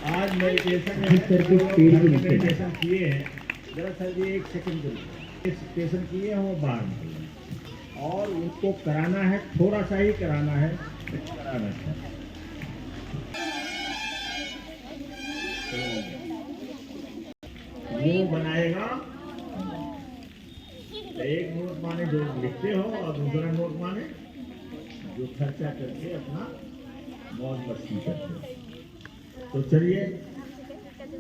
आज मेडिटेशन करके पेड़ के नीचे मेडिटेशन किए हैं, दरअसल ये 1 सेकंड के लिए मेडिटेशन किए हैं, वो बाहर निकल रहे और उनको कराना है, थोड़ा सा ही कराना है, कराना है। वो बनाएगा, एक नोट माने जो लिखते हो और दूसरा नोट माने जो खर्चा करके अपना मौज मस्ती करते हो। तो चलिए,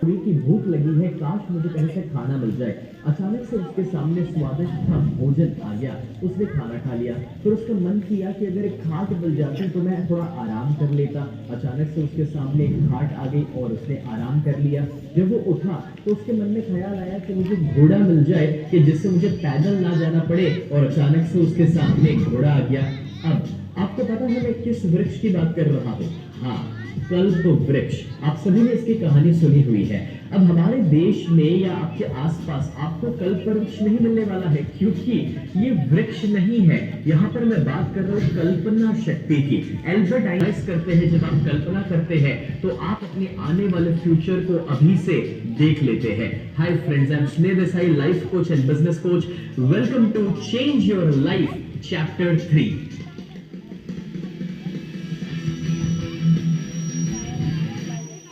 की भूख लगी है, काश मुझे कहीं से खाना मिल जाए। अचानक से उसके सामने स्वादिष्ट था भोजन आ गया, उसने खाना खा लिया। फिर उसका मन किया कि अगर एक खाट मिल जाती तो मैं थोड़ा आराम कर लेता। अचानक से उसके सामने एक खाट आ गई और उसने आराम कर लिया। जब वो उठा तो उसके मन में ख्याल आया कि मुझे घोड़ा मिल जाए कि जिससे मुझे पैदल ना जाना पड़े, और अचानक से उसके सामने एक घोड़ा आ गया। अब आपको पता है मैं किस वृक्ष की बात कर रहा हूँ? हाँ, कल्प वृक्ष। आप सभी ने इसकी कहानी सुनी हुई है। अब हमारे देश में या आपके आसपास आपको कल्प वृक्ष नहीं मिलने वाला है, क्योंकि ये वृक्ष नहीं है। यहाँ पर मैं बात कर रहा हूँ कल्पना शक्ति की। एल्बर्ट आइंस्टाइन करते हैं, जब आप कल्पना करते हैं तो आप अपने आने वाले फ्यूचर को अभी से देख लेते हैं। Hi friends, I am Sneh Desai, life coach and business coach. Welcome to change your life chapter 3।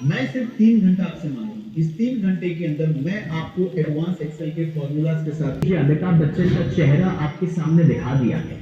मैं सिर्फ 3 घंटा आपसे मांगूंगा। इस 3 घंटे के अंदर मैं आपको एडवांस एक्सेल के फॉर्मूलाज के साथ ये अमिताभ बच्चन का चेहरा आपके सामने दिखा दिया है।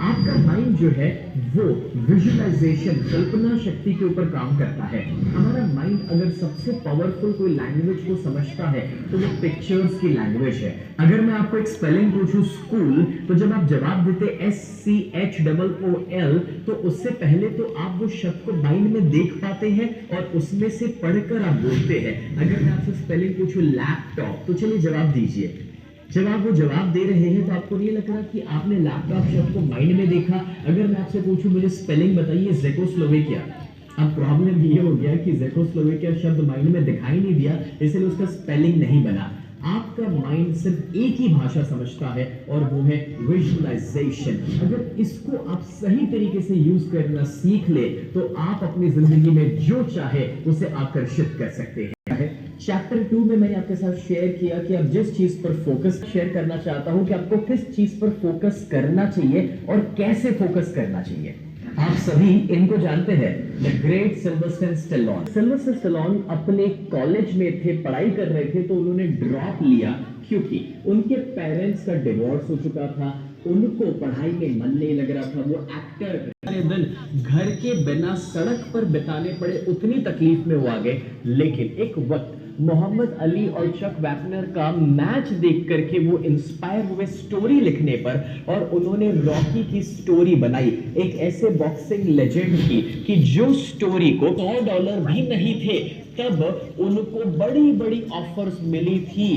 आपका माइंड जो है वो विजुअलाइजेशन, कल्पना शक्ति के ऊपर काम करता है। हमारा माइंड अगर सबसे पावरफुल कोई लैंग्वेज को समझता है तो वो पिक्चर्स की लैंग्वेज है। अगर मैं आपको एक स्पेलिंग पूछूं स्कूल, तो जब आप जवाब देते SCHOOL, तो उससे पहले तो आप वो शब्द को माइंड में देख पाते हैं और उसमें से पढ़कर आप बोलते हैं। अगर मैं आपसे स्पेलिंग पूछूं लैपटॉप, तो चलिए जवाब दीजिए। जब आप वो जवाब दे रहे हैं तो आपको नहीं लग रहा कि आपने लैपटॉप शब्द को माइंड में देखा। अगर मैं आपसे पूछूं मुझे स्पेलिंग बताइए ज़ेकोस्लोवाकिया, अब प्रॉब्लम ये हो गया कि ज़ेकोस्लोवाकिया शब्द माइंड में दिखाई नहीं दिया, इसलिए उसका स्पेलिंग नहीं बना। आपका माइंड सिर्फ एक ही भाषा समझता है और वो है विजुअलाइजेशन। अगर इसको आप सही तरीके से यूज करना सीख ले तो आप अपनी जिंदगी में जो चाहे उसे आकर्षित कर सकते हैं। चैप्टर 2 में मैंने आपके साथ शेयर किया कि आप जिस चीज पर फोकस शेयर करना चाहता हूं कि आपको किस चीज पर फोकस करना चाहिए और कैसे फोकस करना चाहिए। आप सभी इनको जानते हैं, the great Sylvester Stallone. Sylvester Stallone अपने कॉलेज में थे, पढ़ाई कर रहे थे, तो उन्होंने ड्रॉप लिया क्योंकि उनके पेरेंट्स का डिवोर्स हो चुका था, उनको पढ़ाई में मन नहीं लग रहा था। वो एक्टर सारे दिन घर के बिना सड़क पर बिताने पड़े, उतनी तकलीफ में वो आ गए। लेकिन एक वक्त मोहम्मद अली और चक वैगनर का मैच देख करके वो इंस्पायर हुए स्टोरी लिखने पर, और उन्होंने रॉकी की स्टोरी बनाई, एक ऐसे बॉक्सिंग लेजेंड की कि जो स्टोरी को $100 भी नहीं थे तब उनको बड़ी बड़ी ऑफर्स मिली थी।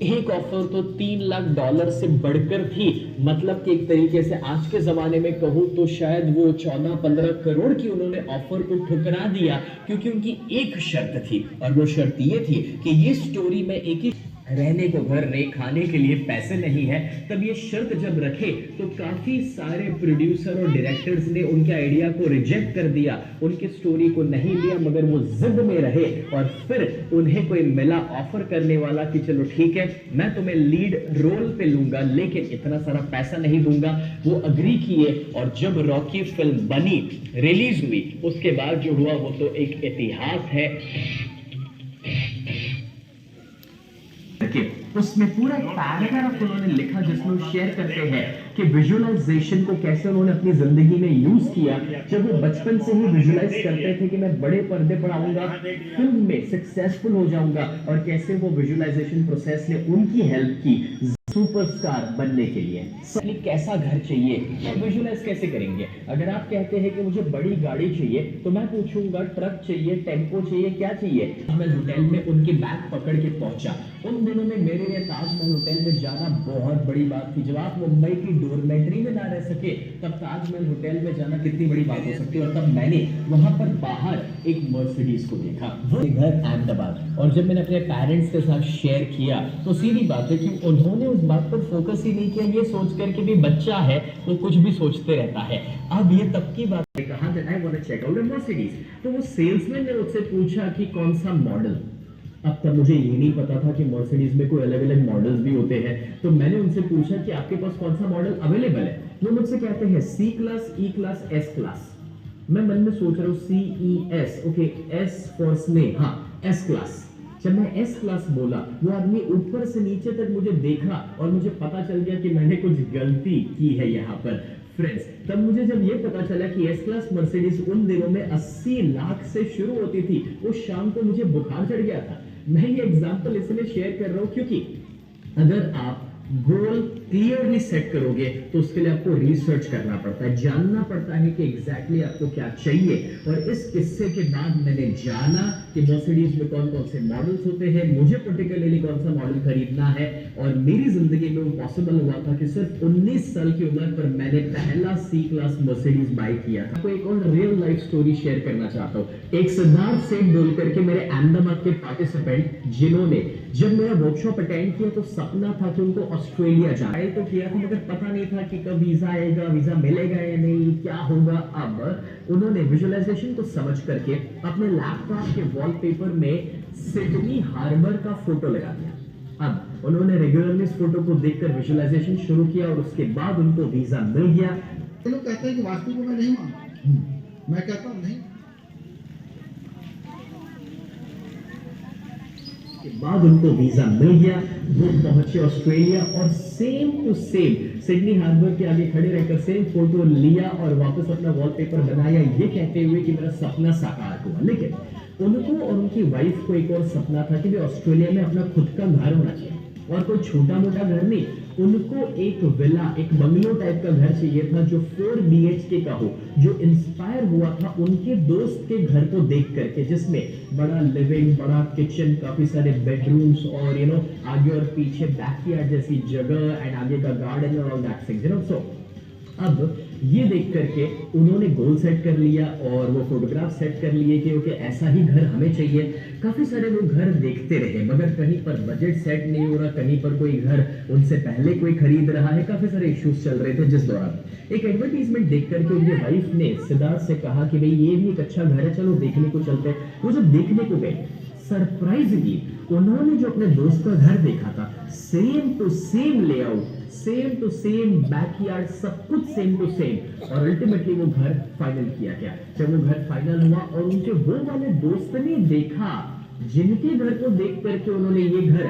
एक ऑफर तो $3 लाख से बढ़कर थी। मतलब कि एक तरीके से आज के जमाने में कहूं तो शायद वो 14-15 करोड़ की उन्होंने ऑफर को ठुकरा दिया, क्योंकि उनकी एक शर्त थी, और वो शर्त ये थी कि ये स्टोरी में एक ही रहने को घर नहीं, खाने के लिए पैसे नहीं है। तब ये शर्त जब रखे तो काफी सारे प्रोड्यूसर और डायरेक्टर्स ने उनके आइडिया को रिजेक्ट कर दिया, उनकी स्टोरी को नहीं लिया, मगर वो जिद में रहे। और फिर उन्हें कोई मिला ऑफर करने वाला कि चलो ठीक है, मैं तुम्हें लीड रोल पे लूंगा, लेकिन इतना सारा पैसा नहीं दूंगा। वो अग्री किए, और जब रॉकी फिल्म बनी, रिलीज हुई, उसके बाद जो हुआ वो तो एक इतिहास है। उसमें पूरा पैराग्राफ उन्होंने लिखा जिसमें शेयर करते हैं कि विजुअलाइजेशन को कैसे उन्होंने अपनी जिंदगी में यूज किया। जब वो बचपन से ही विजुअलाइज करते थे कि मैं बड़े पर्दे पर आऊंगा, फिल्म में सक्सेसफुल हो जाऊंगा, और कैसे वो विजुअलाइजेशन प्रोसेस ने उनकी हेल्प की सुपरस्टार बनने के लिए। कैसा घर चाहिए और विजुअलाइज कैसे करेंगे? अगर आप कहते हैं कि मुझे बड़ी गाड़ी चाहिए, तो मैं पूछूंगा ट्रक चाहिए, टेम्पो चाहिए, क्या चाहिए? मैं होटल में उनकी बैग पकड़ के पहुंचा। उन दिनों में मेरे लिए ताजमहल होटल में जाना बहुत बड़ी बात थी। जब आप मुंबई की डोरमेट्री में ना रह सके, तब ताजमहल होटल में जाना कितनी बड़ी बात हो सकती है। और तब मैंने वहां पर बाहर एक मर्सिडीज को देखा, वो घर अहमदाबाद। और जब मैंने अपने पेरेंट्स के साथ शेयर किया तो सीधी बात है कि उन्होंने उस बात पर फोकस ही नहीं किया, ये सोच कर कि भी बच्चा है वो कुछ भी सोचते रहता है। अब ये तब की बात है, कहा that I want to check out a Mercedes। तो वो सेल्समैन ने मुझसे पूछा कि कौन सा मॉडल। अब तक मुझे ये नहीं पता था कि मर्सिडीज में कोई अलग अलग मॉडल्स भी होते हैं, तो मैंने उनसे पूछा कि आपके पास कौन सा मॉडल अवेलेबल है। वो मुझसे कहते हैं C class, E class, S class. मैं मन में सोच रहा हूँ C E S, okay, S for Sneh, हाँ एस क्लास। जब मैं एस क्लास बोला, वो आदमी ऊपर से नीचे तक मुझे देखा और मुझे पता चल गया कि मैंने कुछ गलती की है यहाँ पर। फ्रेंड्स, तब मुझे जब ये पता चला कि एस क्लास मर्सिडीज उन दिनों में 80 लाख से शुरू होती थी, उस शाम को मुझे बुखार चढ़ गया था। मैं ये एग्जांपल इसलिए शेयर कर रहा हूँ क्योंकि अगर आप गोल क्लियरली सेट करोगे तो उसके लिए आपको रिसर्च करना पड़ता है, जानना पड़ता है कि एग्जैक्टली आपको क्या चाहिए। और इस किस्से के बाद मैंने जाना कि मर्सिडीज में कौन कौन से मॉडल्स होते हैं, मुझे पर्टिकुलरली कौन सा मॉडल खरीदना है। और मेरी जिंदगी में वो पॉसिबल हुआ था कि सिर्फ 19 साल की उम्र पर मैंने पहला सी क्लास मर्सिडीज बाई किया था। आपको एक और रियल लाइफ स्टोरी शेयर करना चाहता हूँ। एक सिद्धार्थ सेठ बोल करके मेरे अहमदाबाद के पार्टिसिपेंट, जिन्होंने जब मेरा वर्कशॉप अटेंड किया तो सपना था कि उनको ऑस्ट्रेलिया जाना है, तो किया था मगर पता नहीं था कि कब वीजा आएगा, वीजा मिलेगा या नहीं, क्या होगा। अब उन्होंने विजुअलाइजेशन को समझ करके अपने लैपटॉप के वॉलपेपर में सिडनी हार्बर का फोटो लगा दिया। अब उन्होंने रेगुलरली इस फोटो को देखकर विजुअलाइजेशन शुरू किया और उसके बाद उनको वीजा मिल गया। लोग कहते हैं कि वास्तु को मैं नहीं मानता, मैं कहता हूँ नहीं। के बाद उनको वीजा मिल गया, वो पहुंचे ऑस्ट्रेलिया और same to same Sydney Harbour के आगे खड़े रहकर सेम फोटो लिया और वापस अपना वॉलपेपर बनाया, ये कहते हुए कि मेरा सपना साकार हुआ। लेकिन उनको और उनकी वाइफ को एक और सपना था कि वे ऑस्ट्रेलिया में अपना खुद का घर होना चाहिए, और कोई छोटा मोटा घर नहीं, उनको एक विला, एक बंगलो टाइप का घर चाहिए था जो 4 BHK का हो, जो इंस्पायर हुआ था उनके दोस्त के घर को देख करके, जिसमें बड़ा लिविंग, बड़ा किचन, काफी सारे बेडरूम्स और आगे और पीछे बैकयार्ड जैसी जगह एंड आगे का गार्डन और ऑल दैट थिंग्स, सो अब ये देख करके उन्होंने गोल सेट कर लिया और वो फोटोग्राफ सेट कर लिए कि ओके ऐसा ही घर हमें चाहिए। काफी सारे लोग घर देखते रहे मगर कहीं पर बजट सेट नहीं हो रहा, कहीं पर कोई घर उनसे पहले कोई खरीद रहा है, काफी सारे इश्यूज चल रहे थे। जिस दौरान एक एडवर्टीजमेंट देख करके उनके वाइफ ने सिद्धार्थ से कहा कि भाई ये भी एक अच्छा घर है, चलो देखने को चलते हैं। वो जब देखने को गए, सरप्राइजली उन्होंने जो अपने दोस्त का घर देखा था, same to same layout, same to same backyard, सब कुछ सेम टू सेम, और अल्टीमेटली वो घर फाइनल किया गया। जब वो घर फाइनल हुआ और उनके वो वाले दोस्त ने देखा जिनके घर को देख करके उन्होंने ये घर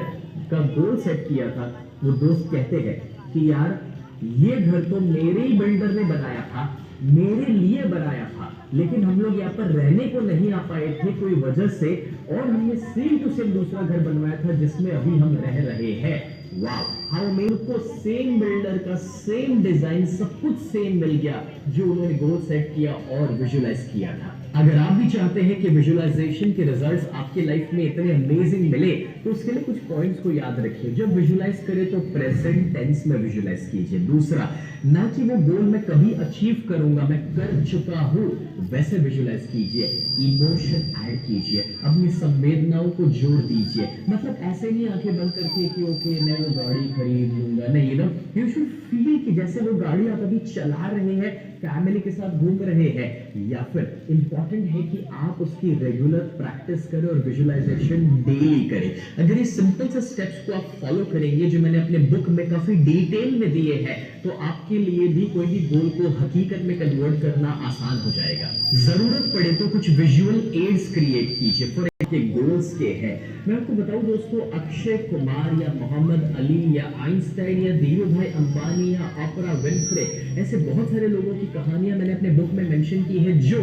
का गोल सेट किया था, वो दोस्त कहते हैं कि यार ये घर तो मेरे ही बिल्डर ने बनाया था, मेरे लिए बनाया था, लेकिन हम लोग यहाँ पर रहने को नहीं आ पाए थे कोई वजह से, और हमने सेम टू सेम दूसरा घर बनवाया था जिसमें अभी हम रह रहे हैं। वाह, हाउ मेरे को सेम बिल्डर का सेम डिजाइन सब कुछ सेम मिल गया जो उन्होंने गोल सेट किया और विजुअलाइज किया था। अगर आप भी चाहते हैं कि विजुअलाइजेशन के रिजल्ट्स आपके लाइफ में इतने अमेजिंग मिले तो उसके लिए कुछ पॉइंट्स को याद रखिए। जब विजुअलाइज करें तो प्रेजेंट टेंस में विजुअलाइज कीजिए। दूसरा, ना कि वो गोल मैं कभी अचीव करूंगा, मैं कर चुका हूं, वैसे विजुअलाइज कीजिए। इमोशन ऐड कीजिए, अपनी संवेदनाओं को जोड़ दीजिए। मतलब ऐसे नहीं आंखें बंद करके कि ओके मैं वो गाड़ी खरीद लूंगा, नहीं, यू शुड फील कि जैसे वो गाड़ी आप अभी चला रहे हैं, फैमिली के साथ घूम रहे हैं, या फिर इंपॉर्टेंट है कि आप उसकी रेगुलर प्रैक्टिस करें और विजुअलाइजेशन डेली करें। अगर ये सिंपल से स्टेप्स को आप फॉलो करेंगे जो मैंने अपने बुक में काफी डिटेल में दिए हैं, तो आपके लिए भी कोई भी गोल को हकीकत में कन्वर्ट करना आसान हो जाएगा। जरूरत पड़े तो कुछ विजुअल एड्स क्रिएट कीजिए। फॉर के गोल्स के हैं, मैं आपको बताऊं दोस्तों, अक्षय कुमार या मोहम्मद अली या आइंस्टाइन या धीरू भाई अंबानी या ऑपरा विनफ्रे, ऐसे बहुत सारे लोगों की कहानियां मैंने अपने बुक में मेंशन की है जो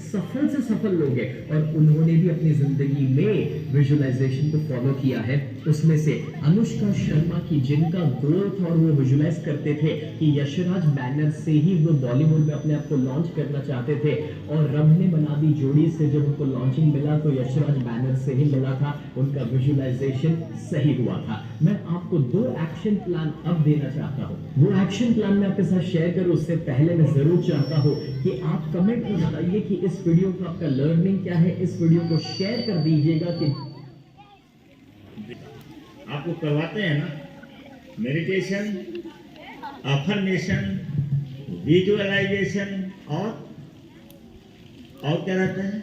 सफल से सफल लोग हैं और उन्होंने भी अपनी जिंदगी में विजुअलाइजेशन को फॉलो किया है। उसमें से अनुष्का शर्मा की, जिनका गोल था और वो विजुअलाइज करते थे कि यशराज बैनर से ही वो बॉलीवुड में अपने आप को लॉन्च करना चाहते थे, और रब ने बना दी जोड़ी से जब उनको लॉन्चिंग मिला तो यशराज बैनर से ही मिला था, उनका विजुअलाइजेशन सही हुआ था। मैं आपको 2 एक्शन प्लान अब देना चाहता हूँ। वो एक्शन प्लान मैं आपके साथ शेयर करूँ उससे पहले मैं जरूर चाहता हूँ कि आप कमेंट में बताइए कि इस वीडियो का आपका लर्निंग क्या है। इस वीडियो को शेयर कर दीजिएगा कि आपको करवाते हैं ना, मेडिटेशन, अफर्मेशन, विजुअलाइजेशन और क्या रहता है?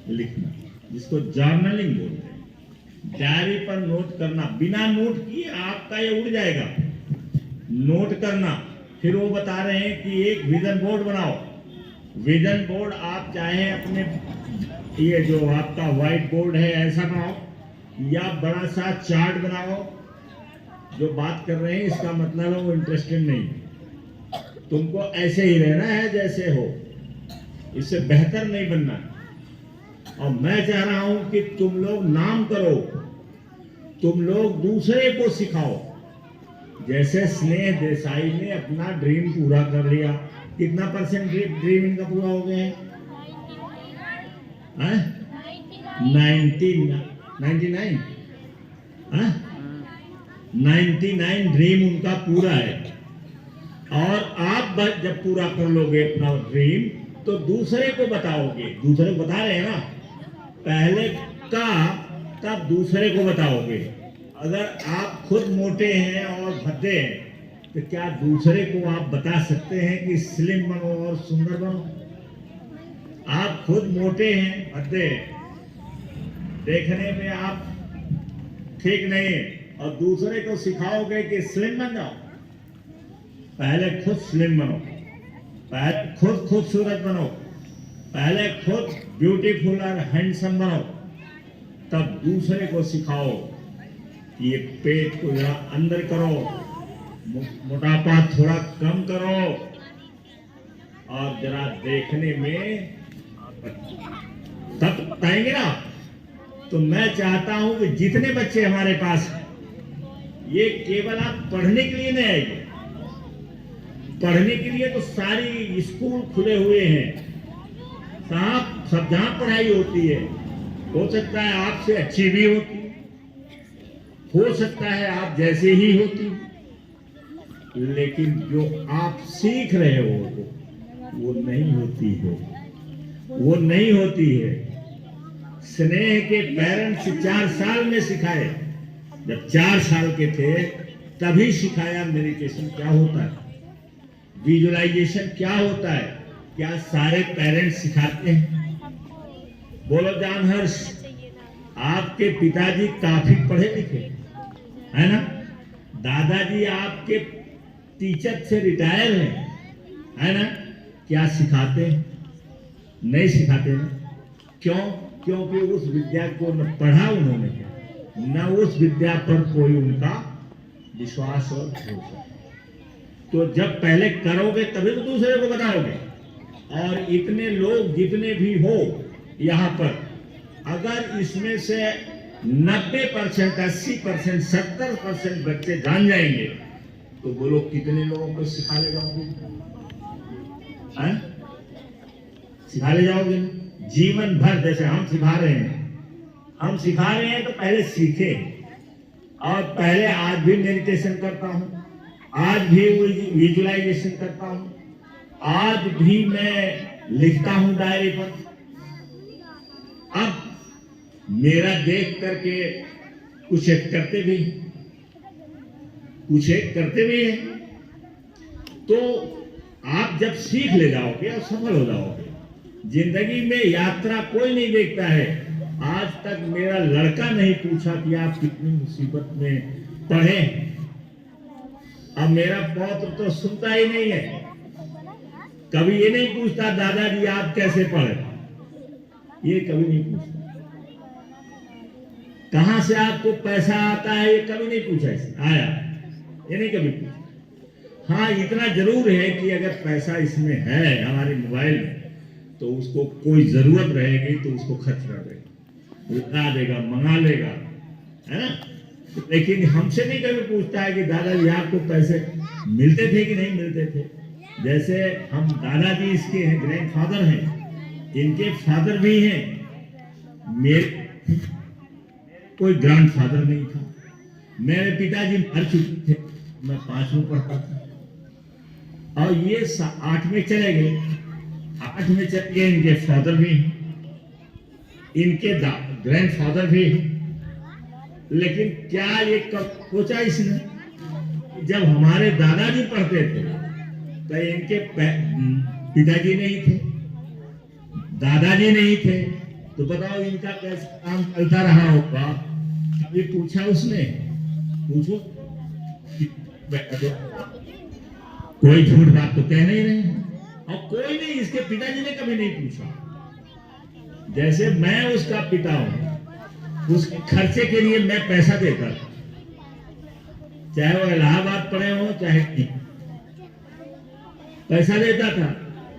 लिखना, जिसको जर्नलिंग बोलते हैं। डायरी पर नोट करना, बिना नोट किए आपका ये उड़ जाएगा। नोट करना, फिर वो बता रहे हैं कि एक विजन बोर्ड बनाओ। विजन बोर्ड आप चाहे अपने ये जो आपका व्हाइट बोर्ड है ऐसा बनाओ, या बड़ा सा चार्ट बनाओ। जो बात कर रहे हैं इसका मतलब है वो इंटरेस्टेड नहीं, तुमको ऐसे ही रहना है जैसे हो, इससे बेहतर नहीं बनना। और मैं चाह रहा हूं कि तुम लोग नाम करो, तुम लोग दूसरे को सिखाओ। जैसे स्नेह देसाई ने अपना ड्रीम पूरा कर लिया, कितना परसेंट ड्रीम इनका पूरा हो गया है? 99 ड्रीम उनका पूरा है। और आप जब पूरा कर लोगे अपना ड्रीम तो दूसरे को बताओगे। दूसरे को बता रहे हैं ना, पहले का तब दूसरे को बताओगे। अगर आप खुद मोटे हैं और भद्दे हैं तो क्या दूसरे को आप बता सकते हैं कि स्लिम बनो और सुंदर बनो? आप खुद मोटे हैं, भद्दे हैं, देखने में आप ठीक नहीं है, और दूसरे को सिखाओगे कि स्लिम बन जाओ। पहले खुद स्लिम बनो, पहले खुद खूबसूरत बनो, पहले खुद ब्यूटीफुल और हैंडसम बनो, तब दूसरे को सिखाओ कि ये पेट को जरा अंदर करो, मोटापा थोड़ा कम करो, और जरा देखने में तब बताएंगे ना। तो मैं चाहता हूं कि जितने बच्चे हमारे पास हैं, ये केवल आप पढ़ने के लिए नहीं आएंगे। पढ़ने के लिए तो सारी स्कूल खुले हुए हैं, साहब, सब जहां पढ़ाई होती है। हो सकता है आपसे अच्छी भी होती, हो सकता है आप जैसे ही होती, लेकिन जो आप सीख रहे हो वो नहीं होती है, वो नहीं होती है। स्नेह के पेरेंट्स 4 साल में सिखाए, जब 4 साल के थे तभी सिखाया मेडिटेशन क्या होता है, विजुअलाइजेशन क्या होता है। क्या सारे पेरेंट्स सिखाते हैं? बोलो जान हर्ष, आपके पिताजी काफी पढ़े लिखे है ना? दादाजी आपके टीचर से रिटायर हैं, है ना? क्या सिखाते हैं? नहीं सिखाते ना। क्यों? क्योंकि उस विद्या को न पढ़ा उन्होंने, न उस विद्या पर कोई उनका विश्वास और भरोसा। तो जब पहले करोगे तभी तो दूसरे को बताओगे। और इतने लोग जितने भी हो यहाँ पर, अगर इसमें से 90%, 80%, 70% बच्चे जान जाएंगे तो बोलो कितने लोगों को सिखा ले जाओगे? सिखा ले जाओगे जीवन भर। जैसे हम सिखा रहे हैं तो पहले सीखे। और पहले आज भी मेडिटेशन करता हूं, आज भी विजुअलाइजेशन करता हूं, आज भी मैं लिखता हूं डायरी पर। अब मेरा देख करके कुछ एक करते भी हैं। तो आप जब सीख ले जाओगे और सफल हो जाओगे। जिंदगी में यात्रा कोई नहीं देखता है। आज तक मेरा लड़का नहीं पूछा कि आप कितनी मुसीबत में पढ़े। अब मेरा पौत्र तो सुनता ही नहीं है, कभी ये नहीं पूछता दादाजी आप कैसे पढ़े, ये कभी नहीं पूछता। कहां से आपको पैसा आता है ये कभी नहीं पूछा, आया ये नहीं कभी पूछा। हाँ, इतना जरूर है कि अगर पैसा इसमें है हमारे मोबाइल में तो उसको कोई जरूरत रहेगी तो उसको खर्च कर देगा, उठा देगा, मंगा लेगा, है ना? लेकिन हमसे नहीं कभी पूछता है कि दादाजी आपको पैसे मिलते थे कि नहीं मिलते थे। जैसे हम दादाजी इसके हैं, ग्रैंडफादर हैं, इनके फादर भी हैं, मेरे कोई ग्रैंडफादर नहीं था। मेरे पिताजी मर चुके थे, मैं 5वीं पढ़ता था और ये 8वीं चले गए। 8वीं चले गए, इनके फादर भी हैं, इनके ग्रैंडफादर भी हैं। लेकिन क्या ये कब सोचा इसने? जब हमारे दादाजी पढ़ते थे तो इनके पिताजी नहीं थे, दादाजी नहीं थे, तो बताओ इनका कैसे काम चलता रहा होगा? कभी पूछा उसने? पूछो, कोई झूठ बात तो कह नहीं रहे हैं। और कोई नहीं, इसके पिताजी ने कभी नहीं पूछा। जैसे मैं उसका पिता हूं, उसके खर्चे के लिए मैं पैसा देता था, चाहे वो इलाहाबाद पढ़े हो चाहे, पैसा देता था।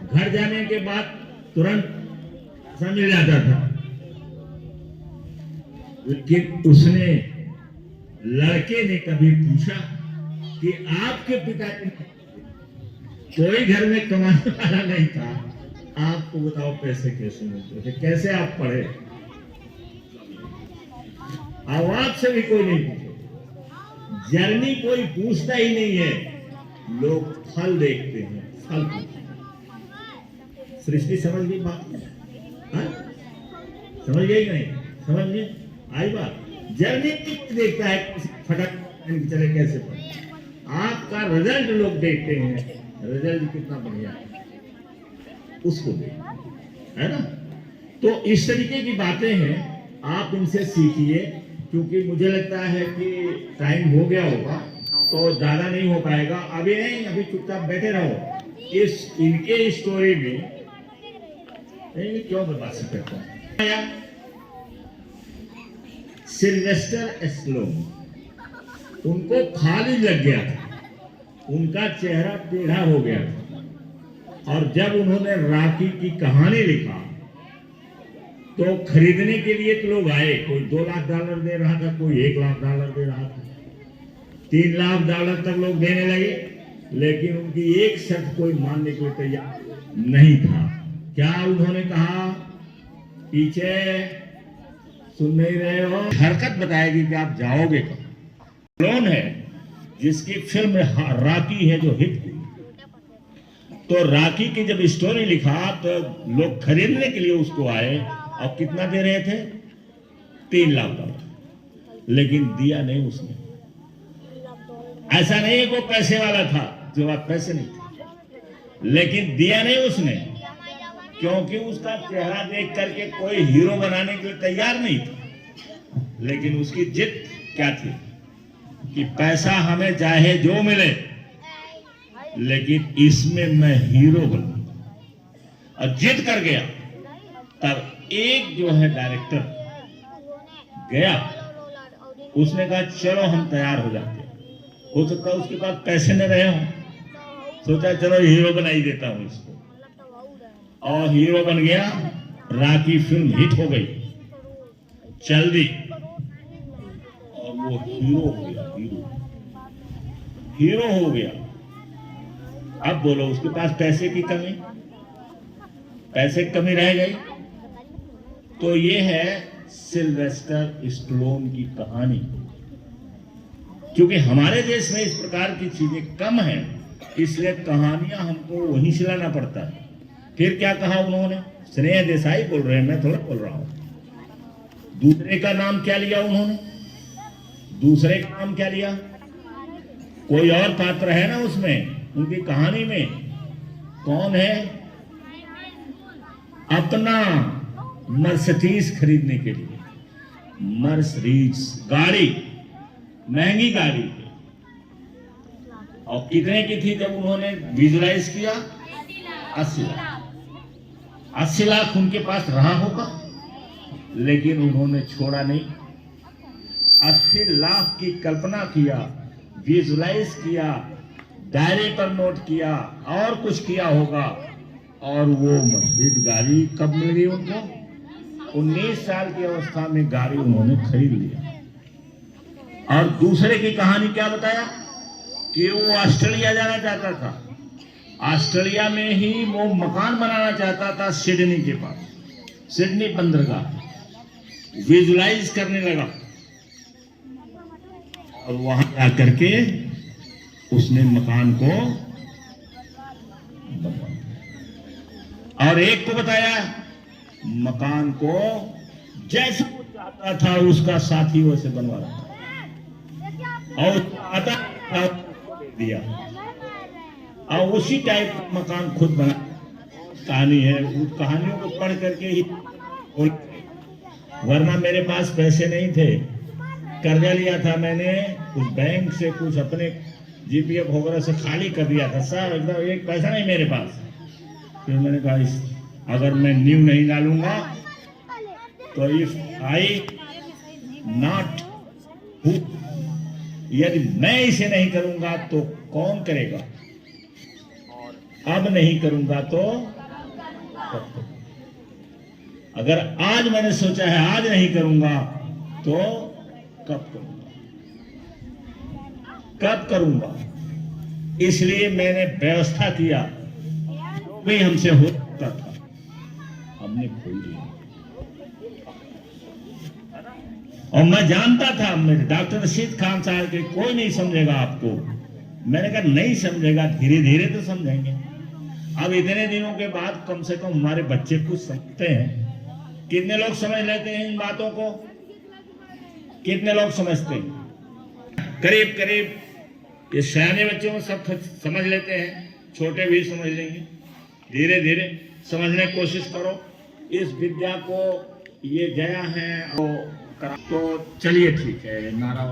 घर जाने के बाद तुरंत पैसा मिल जाता था। लेकिन उसने, लड़के ने कभी पूछा कि आपके पिताजी, कोई घर में कमाने वाला नहीं था, आपको बताओ पैसे कैसे मिलते थे, कैसे आप पढ़े? आवाज से भी कोई नहीं पूछे, जर्नी कोई पूछता ही नहीं है, लोग फल देखते हैं, फल पूछते हैं। सृष्टि समझ गई बात? हाँ? समझ गई नहीं? समझ गई? आई बात? जर्नी देखता है, फटक चले कैसे पढ़े। आपका रिजल्ट लोग देखते हैं, रिजल्ट कितना बढ़िया है उसको देख, है ना? तो इस तरीके की बातें हैं, आप इनसे सीखिए। क्योंकि मुझे लगता है कि टाइम हो गया होगा तो ज्यादा नहीं हो पाएगा। अभी नहीं, अभी चुपचाप बैठे रहो। इस इनके स्टोरी में नहीं, क्यों बर्बाद करता है? सिल्वेस्टर स्टैलोन, उनको खाली लग गया था, उनका चेहरा टेढ़ा हो गया था। और जब उन्होंने रॉकी की कहानी लिखा तो खरीदने के लिए तो लोग आए। कोई $2 लाख दे रहा था, कोई $1 लाख दे रहा था, $3 लाख तक लोग देने लगे। लेकिन उनकी एक शर्त कोई मानने को तैयार नहीं था। क्या उन्होंने कहा? पीछे सुन नहीं रहे हो? हरकत बताएगी कि आप जाओगे कब। लोन है जिसकी फिल्म रॉकी है जो हिट हुई, तो रॉकी की जब स्टोरी लिखा तो लोग खरीदने के लिए उसको आए। और कितना दे रहे थे? $3 लाख। लेकिन दिया नहीं उसने। ऐसा नहीं है वो पैसे वाला था, जो बात पैसे नहीं थे, लेकिन दिया नहीं उसने, क्योंकि उसका चेहरा देख करके कोई हीरो बनाने के लिए तैयार नहीं था। लेकिन उसकी जिद क्या थी कि पैसा हमें चाहे जो मिले, लेकिन इसमें मैं हीरो बनूंगा। और जिद कर गया। तब एक जो है डायरेक्टर गया, उसने कहा चलो हम तैयार हो जाते हैं। हो सकता है उसके पास पैसे न रहे हों, सोचा चलो हीरो बना ही देता हूं इसको, और हीरो बन गया। रॉकी फिल्म हिट हो गई, चल दी, और वो हीरो हो गया। हीरो हो गया। अब बोलो, उसके पास पैसे की कमी, पैसे की कमी रह गई। तो ये है सिल्वेस्टर स्टैलोन की कहानी। क्योंकि हमारे देश में इस प्रकार की चीजें कम हैं, इसलिए कहानियां हमको वहीं से लाना पड़ता है। फिर क्या कहा उन्होंने? स्नेह देसाई बोल रहे हैं, मैं थोड़ा बोल रहा हूं। दूसरे का नाम क्या लिया उन्होंने? दूसरे का नाम क्या लिया? कोई और पात्र है ना उसमें, उनकी कहानी में। कौन है? अपना मर्सिडीज खरीदने के लिए, मर्सिडीज गाड़ी, महंगी गाड़ी, और कितने की थी जब उन्होंने विजुलाइज किया? 80 लाख। 80 लाख उनके पास रहा होगा, लेकिन उन्होंने छोड़ा नहीं। 80 लाख की कल्पना किया, विजुलाइज किया, डायरी पर नोट किया, और कुछ किया होगा। और वो मर्सिडीज गाड़ी कब मिल गई उनको? 19 साल की अवस्था में गाड़ी उन्होंने खरीद लिया। और दूसरे की कहानी क्या बताया कि वो ऑस्ट्रेलिया जाना चाहता था। ऑस्ट्रेलिया में ही वो मकान बनाना चाहता था, सिडनी के पास, सिडनी बंदरगाह। विजुलाइज करने लगा, और वहां जाकर के उसने मकान को, और एक को बताया मकान को जैसे वो आता था उसका साथी वैसे बनवा रहा था, और आता था दिया, और उसी टाइप का मकान खुद बना। कहानी है, उस कहानियों को पढ़ करके ही, वरना मेरे पास पैसे नहीं थे। कर्जा लिया था मैंने कुछ बैंक से, कुछ अपने जीपीएफ वगैरह से खाली कर दिया था सब, एकदम एक पैसा नहीं मेरे पास। फिर मैंने कहा अगर मैं न्यू नहीं डालूंगा तो इफ आई नॉट, यदि मैं इसे नहीं करूंगा तो कौन करेगा, अब नहीं करूंगा तो कब करूंगा? अगर आज मैंने सोचा है आज नहीं करूंगा तो कब करूंगा, कब करूंगा? इसलिए मैंने व्यवस्था किया, जो भी हमसे होता था हमने खोल दिया। और मैं जानता था, मेरे डॉक्टर रशीद खान साहब के कोई नहीं समझेगा आपको। मैंने कहा नहीं समझेगा, धीरे धीरे तो समझेंगे। अब इतने दिनों के बाद कम से कम हमारे बच्चे कुछ समझते हैं। कितने लोग समझ लेते हैं इन बातों को? कितने लोग समझते हैं? करीब करीब ये सयाने बच्चों को सब समझ लेते हैं, छोटे भी समझ लेंगे। धीरे धीरे समझने की कोशिश करो। इस विद्या को ये गया है तो चलिए ठीक है, नारा